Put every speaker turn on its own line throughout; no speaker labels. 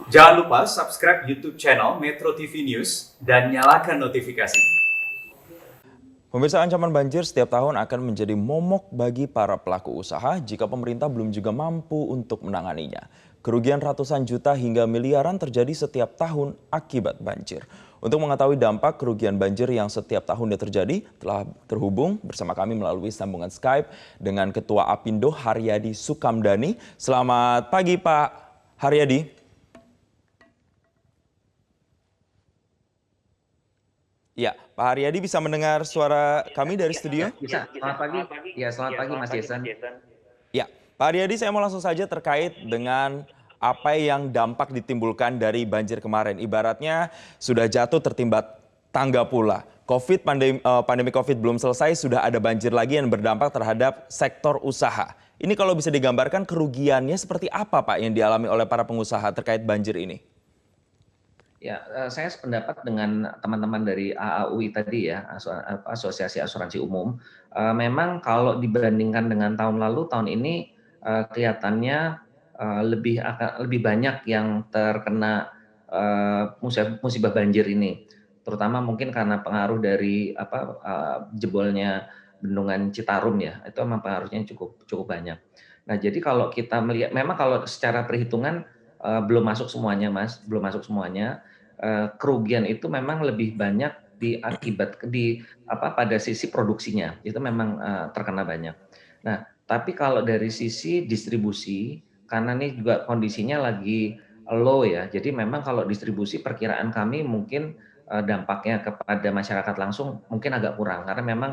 Jangan lupa subscribe YouTube channel Metro TV News dan nyalakan notifikasi.
Pemirsa, ancaman banjir setiap tahun akan menjadi momok bagi para pelaku usaha jika pemerintah belum juga mampu untuk menanganinya. Kerugian ratusan juta hingga miliaran terjadi setiap tahun akibat banjir. Untuk mengetahui dampak kerugian banjir yang setiap tahunnya terjadi, telah terhubung bersama kami melalui sambungan Skype dengan Ketua Apindo Haryadi Sukamdhani. Selamat pagi Pak Haryadi. Ya, Pak Haryadi bisa mendengar suara kami dari studio?
Bisa, selamat pagi. Ya, selamat pagi Mas Jason.
Ya, Pak Haryadi, saya mau langsung saja terkait dengan apa yang dampak ditimbulkan dari banjir kemarin. Ibaratnya sudah jatuh tertimpa tangga pula. Pandemi COVID belum selesai, sudah ada banjir lagi yang berdampak terhadap sektor usaha. Ini kalau bisa digambarkan kerugiannya seperti apa Pak yang dialami oleh para pengusaha terkait banjir ini?
Ya, saya sependapat dengan teman-teman dari AAUI tadi ya, Asosiasi Asuransi Umum. Memang kalau dibandingkan dengan tahun lalu, tahun ini kelihatannya lebih banyak yang terkena musibah banjir ini. Terutama mungkin karena pengaruh dari jebolnya bendungan Citarum ya, itu memang pengaruhnya cukup banyak. Nah, jadi kalau kita melihat, memang kalau secara perhitungan belum masuk semuanya, Mas, belum masuk semuanya. Kerugian itu memang lebih banyak pada sisi produksinya, itu memang terkena banyak. Nah, tapi kalau dari sisi distribusi, karena ini juga kondisinya lagi low ya, jadi memang kalau distribusi perkiraan kami mungkin dampaknya kepada masyarakat langsung mungkin agak kurang, karena memang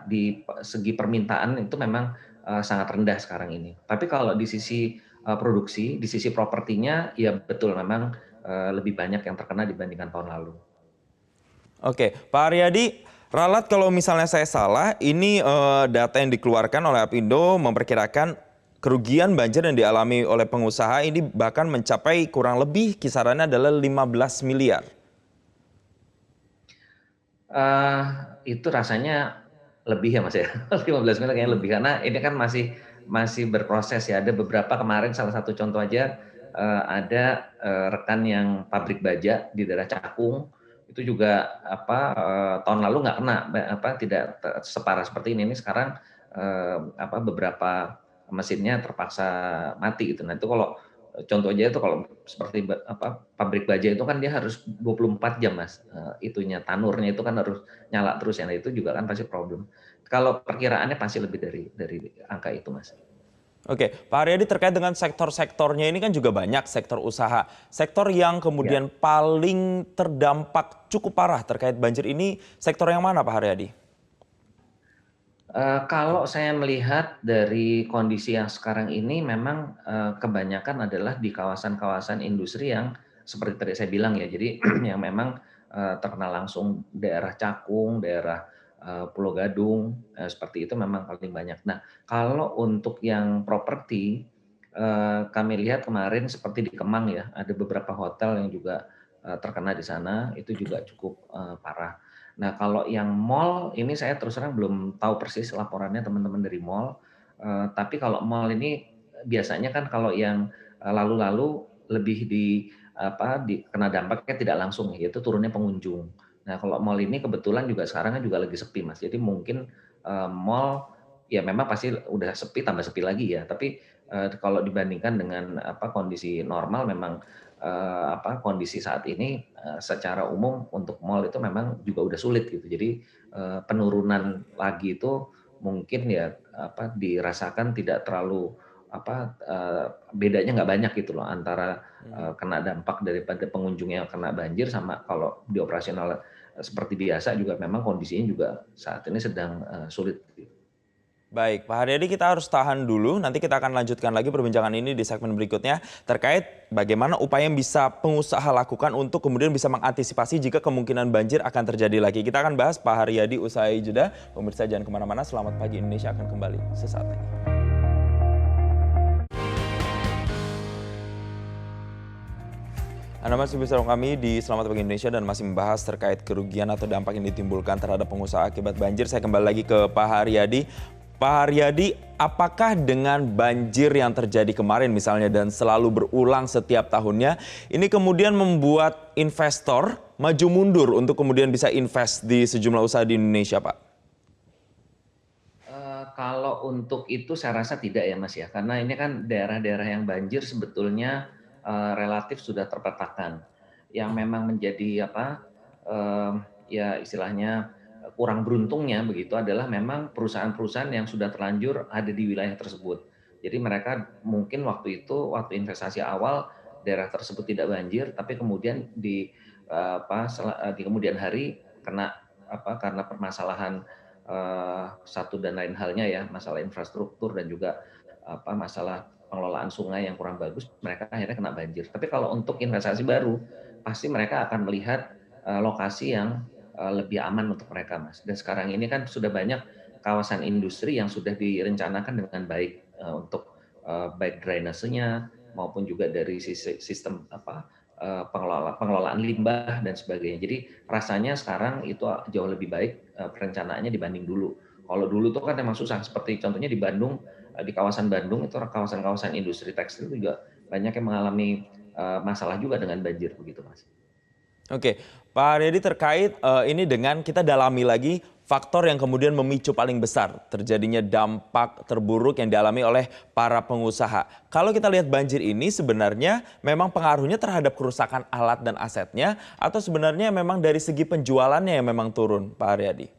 di segi permintaan itu memang sangat rendah sekarang ini. Tapi kalau di sisi produksi, di sisi propertinya, ya betul memang lebih banyak yang terkena dibandingkan tahun lalu.
Oke, Pak Haryadi, ralat kalau misalnya saya salah, ini data yang dikeluarkan oleh Apindo memperkirakan kerugian banjir yang dialami oleh pengusaha ini bahkan mencapai kurang lebih kisarannya adalah 15 miliar.
Itu rasanya lebih ya Mas ya, 15 miliar kayaknya lebih, karena ini kan masih berproses ya. Ada beberapa kemarin, salah satu contoh aja, ada rekan yang pabrik baja di daerah Cakung, itu juga tahun lalu nggak kena, tidak separah seperti ini. Ini sekarang beberapa mesinnya terpaksa mati gitu. Nah itu kalau contoh aja itu, kalau seperti pabrik baja itu kan dia harus 24 jam Mas, itunya tanurnya itu kan harus nyala terus ya, nah itu juga kan pasti problem. Kalau perkiraannya pasti lebih dari angka itu Mas.
Oke, Pak Haryadi, terkait dengan sektor-sektornya ini kan juga banyak sektor usaha. Sektor yang
Ya.
kemudian paling terdampak cukup parah terkait banjir ini, sektor yang mana Pak Haryadi?
Kalau saya melihat dari kondisi yang sekarang ini memang kebanyakan adalah di kawasan-kawasan industri yang seperti tadi saya bilang ya, jadi yang memang terkena langsung daerah Cakung, daerah Pulau Gadung, seperti itu memang paling banyak. Nah, kalau untuk yang properti, kami lihat kemarin seperti di Kemang ya, ada beberapa hotel yang juga terkena di sana, itu juga cukup parah. Nah, kalau yang mall ini saya terus terang belum tahu persis laporannya teman-teman dari mall, tapi kalau mall ini biasanya kan kalau yang lalu-lalu lebih kena dampaknya tidak langsung, yaitu turunnya pengunjung. Nah, kalau mall ini kebetulan juga sekarang kan juga lagi sepi Mas, jadi mungkin mall ya memang pasti udah sepi, tambah sepi lagi ya, tapi kalau dibandingkan dengan kondisi normal memang kondisi saat ini secara umum untuk mall itu memang juga udah sulit gitu. Jadi penurunan lagi itu mungkin ya dirasakan tidak terlalu bedanya nggak banyak gitu loh antara kena dampak daripada pengunjung yang kena banjir sama kalau di operasional seperti biasa juga memang kondisinya juga saat ini sedang sulit gitu.
Baik, Pak Haryadi, kita harus tahan dulu. Nanti kita akan lanjutkan lagi perbincangan ini di segmen berikutnya terkait bagaimana upaya yang bisa pengusaha lakukan untuk kemudian bisa mengantisipasi jika kemungkinan banjir akan terjadi lagi. Kita akan bahas Pak Haryadi usai jeda. Pemirsa jangan kemana-mana, Selamat Pagi Indonesia akan kembali sesaat lagi. Anda masih bersama kami di Selamat Pagi Indonesia dan masih membahas terkait kerugian atau dampak yang ditimbulkan terhadap pengusaha akibat banjir. Saya kembali lagi ke Pak Haryadi. Pak Haryadi, apakah dengan banjir yang terjadi kemarin misalnya dan selalu berulang setiap tahunnya, ini kemudian membuat investor maju mundur untuk kemudian bisa invest di sejumlah usaha di Indonesia, Pak?
Kalau untuk itu saya rasa tidak ya Mas ya, karena ini kan daerah-daerah yang banjir sebetulnya relatif sudah terpetakan. Yang memang menjadi apa, ya istilahnya kurang beruntungnya begitu adalah memang perusahaan-perusahaan yang sudah terlanjur ada di wilayah tersebut. Jadi mereka mungkin waktu itu, waktu investasi awal daerah tersebut tidak banjir, tapi kemudian di kemudian hari kena karena permasalahan satu dan lain halnya ya, masalah infrastruktur dan juga masalah pengelolaan sungai yang kurang bagus, mereka akhirnya kena banjir. Tapi kalau untuk investasi baru, pasti mereka akan melihat lokasi yang lebih aman untuk mereka, Mas. Dan sekarang ini kan sudah banyak kawasan industri yang sudah direncanakan dengan baik untuk baik drainasenya maupun juga dari sistem pengelolaan limbah dan sebagainya. Jadi rasanya sekarang itu jauh lebih baik perencanaannya dibanding dulu. Kalau dulu tuh kan memang susah, seperti contohnya di Bandung, di kawasan Bandung itu kawasan-kawasan industri tekstil juga banyak yang mengalami masalah juga dengan banjir begitu, Mas.
Oke, Pak Haryadi terkait ini dengan kita dalami lagi faktor yang kemudian memicu paling besar terjadinya dampak terburuk yang dialami oleh para pengusaha. Kalau kita lihat banjir ini sebenarnya memang pengaruhnya terhadap kerusakan alat dan asetnya atau sebenarnya memang dari segi penjualannya yang memang turun, Pak Haryadi?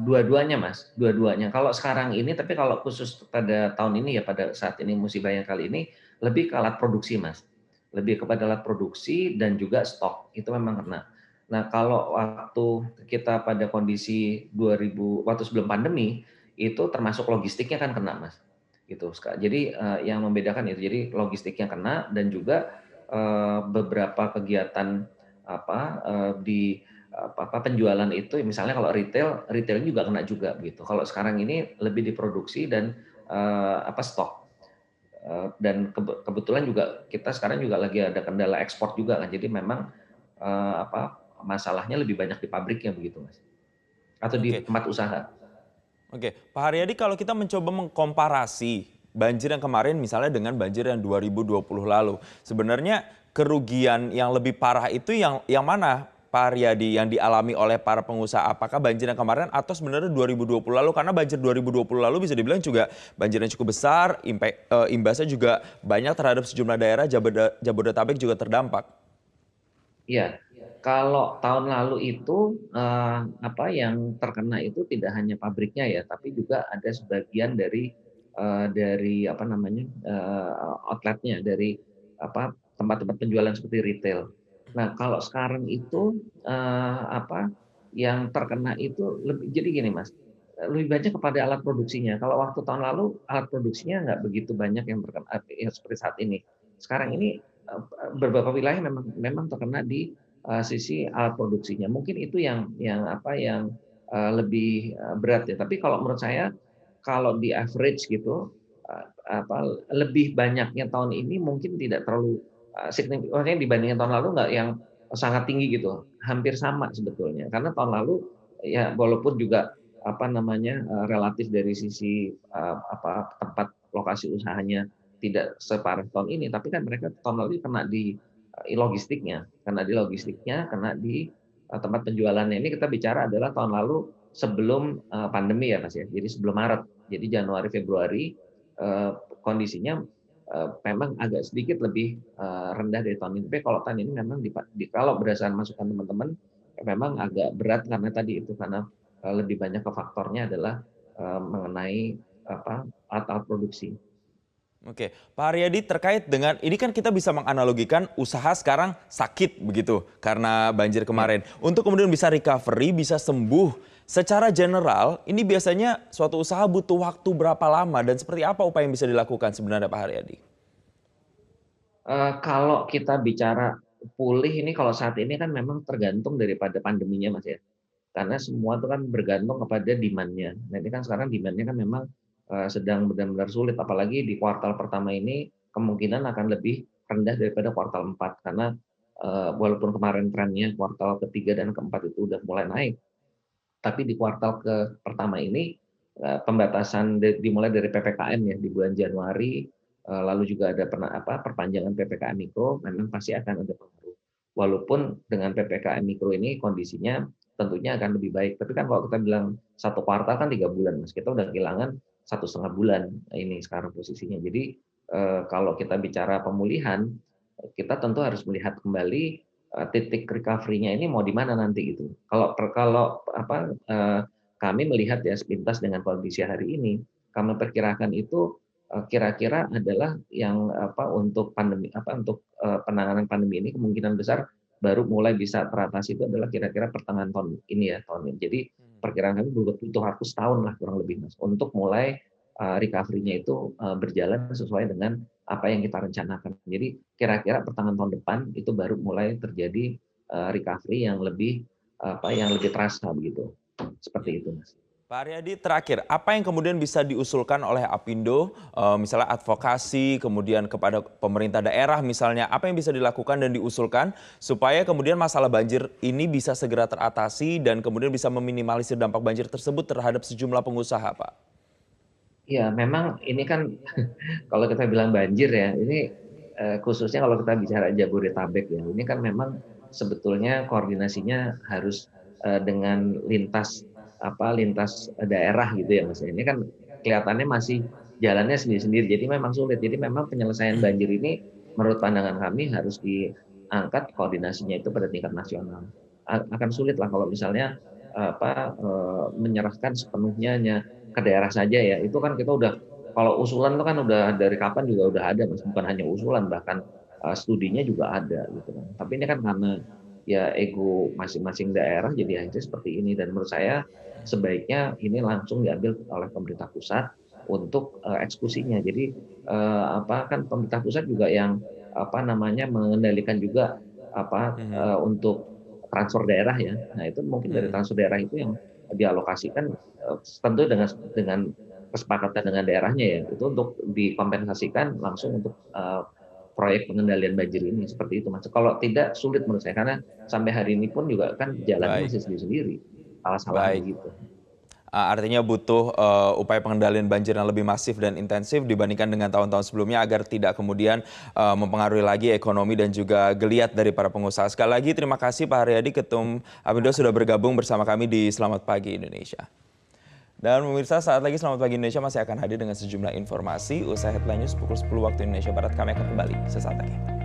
Dua-duanya Mas, dua-duanya. Kalau sekarang ini, tapi kalau khusus pada tahun ini ya, pada saat ini musibah yang kali ini, lebih ke alat produksi Mas. Lebih kepada alat produksi dan juga stok, itu memang kena. Nah kalau waktu kita pada kondisi 2000, waktu sebelum pandemi, itu termasuk logistiknya kan kena Mas. Gitu. Jadi yang membedakan itu, jadi logistiknya kena dan juga beberapa kegiatan di penjualan itu misalnya kalau retail juga kena juga gitu. Kalau sekarang ini lebih diproduksi dan stok. Dan kebetulan juga kita sekarang juga lagi ada kendala ekspor juga kan. Jadi memang masalahnya lebih banyak di pabriknya begitu Mas. Atau di
Oke.
tempat usaha.
Oke, Pak Haryadi, kalau kita mencoba mengkomparasi banjir yang kemarin misalnya dengan banjir yang 2020 lalu, sebenarnya kerugian yang lebih parah itu yang mana, Pak Haryadi, yang dialami oleh para pengusaha? Apakah banjir yang kemarin atau sebenarnya 2020 lalu? Karena banjir 2020 lalu bisa dibilang juga banjir yang cukup besar, imbasnya juga banyak terhadap sejumlah daerah, Jabodetabek juga terdampak.
Iya, kalau tahun lalu itu yang terkena itu tidak hanya pabriknya ya, tapi juga ada sebagian dari outletnya, dari tempat-tempat penjualan seperti retail. Nah kalau sekarang itu yang terkena itu jadi gini Mas, lebih banyak kepada alat produksinya. Kalau waktu tahun lalu alat produksinya nggak begitu banyak yang terkena seperti saat ini. Sekarang ini beberapa wilayah memang terkena di sisi alat produksinya. Mungkin itu yang lebih berat ya. Tapi kalau menurut saya kalau di average gitu lebih banyaknya tahun ini mungkin tidak terlalu signifikan. Maksudnya dibandingkan tahun lalu nggak yang sangat tinggi gitu. Hampir sama sebetulnya. Karena tahun lalu ya walaupun juga relatif dari sisi tempat lokasi usahanya tidak separah tahun ini, tapi kan mereka tahun lalu kena di logistiknya, kena di tempat penjualannya. Ini kita bicara adalah tahun lalu sebelum pandemi ya Mas ya. Jadi sebelum Maret. Jadi Januari Februari kondisinya memang agak sedikit lebih rendah dari tahun ini. Tapi kalau tahun ini memang kalau berdasarkan masukan teman-teman memang agak berat karena tadi itu karena lebih banyak ke faktornya adalah mengenai alat-alat produksi.
Oke, Pak Haryadi, terkait dengan ini kan kita bisa menganalogikan usaha sekarang sakit begitu karena banjir
Ya.
kemarin. Untuk kemudian bisa recovery, bisa sembuh. Secara general, ini biasanya suatu usaha butuh waktu berapa lama dan seperti apa upaya yang bisa dilakukan sebenarnya, Pak Haryadi?
Kalau kita bicara pulih ini kalau saat ini kan memang tergantung daripada pandeminya Mas ya. Karena semua itu kan bergantung kepada demand-nya. Nah ini kan sekarang demand-nya kan memang sedang benar-benar sulit, apalagi di kuartal pertama ini kemungkinan akan lebih rendah daripada kuartal 4 karena walaupun kemarin trennya kuartal ketiga dan keempat itu udah mulai naik, tapi di kuartal pertama ini pembatasan dimulai dari PPKM ya di bulan Januari, lalu juga ada perpanjangan PPKM Mikro, memang pasti akan ada pengaruh. Walaupun dengan PPKM Mikro ini kondisinya tentunya akan lebih baik. Tapi kan kalau kita bilang satu kuartal kan 3 bulan, Mas. Kita udah kehilangan 1,5 bulan ini sekarang posisinya. Jadi kalau kita bicara pemulihan, kita tentu harus melihat kembali titik recovery-nya ini mau di mana nanti gitu. Kami melihat ya sepintas dengan kondisi hari ini, kami perkirakan itu kira-kira adalah yang untuk penanganan pandemi ini kemungkinan besar baru mulai bisa teratasi itu adalah kira-kira pertengahan tahun ini ya, tahun ini. Jadi perkiraan kami butuh waktu setahun lah kurang lebih, Mas, untuk mulai recovery-nya itu berjalan sesuai dengan apa yang kita rencanakan. Jadi kira-kira pertengahan tahun depan itu baru mulai terjadi recovery yang lebih terasa begitu. Seperti itu, Mas.
Pak Aryadi, terakhir, apa yang kemudian bisa diusulkan oleh Apindo, misalnya advokasi, kemudian kepada pemerintah daerah misalnya, apa yang bisa dilakukan dan diusulkan supaya kemudian masalah banjir ini bisa segera teratasi dan kemudian bisa meminimalisir dampak banjir tersebut terhadap sejumlah pengusaha, Pak?
Ya, memang ini kan kalau kita bilang banjir ya, ini khususnya kalau kita bicara Jabodetabek ya, ini kan memang sebetulnya koordinasinya harus dengan lintas daerah gitu ya, Mas. Ini kan kelihatannya masih jalannya sendiri-sendiri, jadi memang sulit. Jadi memang penyelesaian banjir ini menurut pandangan kami harus diangkat koordinasinya itu pada tingkat nasional. Akan sulit lah kalau misalnya menyerahkan sepenuhnya ke daerah saja ya. Itu kan kita udah kalau usulan itu kan udah dari kapan juga udah ada, Mas. Bukan hanya usulan, bahkan studinya juga ada gitu kan. Tapi ini kan karena ya ego masing-masing daerah jadi akhirnya seperti ini, dan menurut saya sebaiknya ini langsung diambil oleh pemerintah pusat untuk eksekusinya. Jadi kan pemerintah pusat juga yang mengendalikan juga untuk transfer daerah ya. Nah, itu mungkin dari transfer daerah itu yang dialokasikan tentu dengan kesepakatan dengan daerahnya ya. Itu untuk dikompensasikan langsung untuk proyek pengendalian banjir ini, seperti itu, Mas. Kalau tidak sulit menurut saya, karena sampai hari ini pun juga kan jalannya
Baik,
masih sendiri-sendiri, salah-salah
baik.
begitu.
Artinya butuh upaya pengendalian banjir yang lebih masif dan intensif dibandingkan dengan tahun-tahun sebelumnya agar tidak kemudian mempengaruhi lagi ekonomi dan juga geliat dari para pengusaha. Sekali lagi terima kasih Pak Haryadi, Ketum Apindo sudah bergabung bersama kami di Selamat Pagi Indonesia. Dan pemirsa, saat lagi Selamat Pagi Indonesia masih akan hadir dengan sejumlah informasi. Usai headline news pukul 10 waktu Indonesia Barat, kami akan kembali sesaat lagi.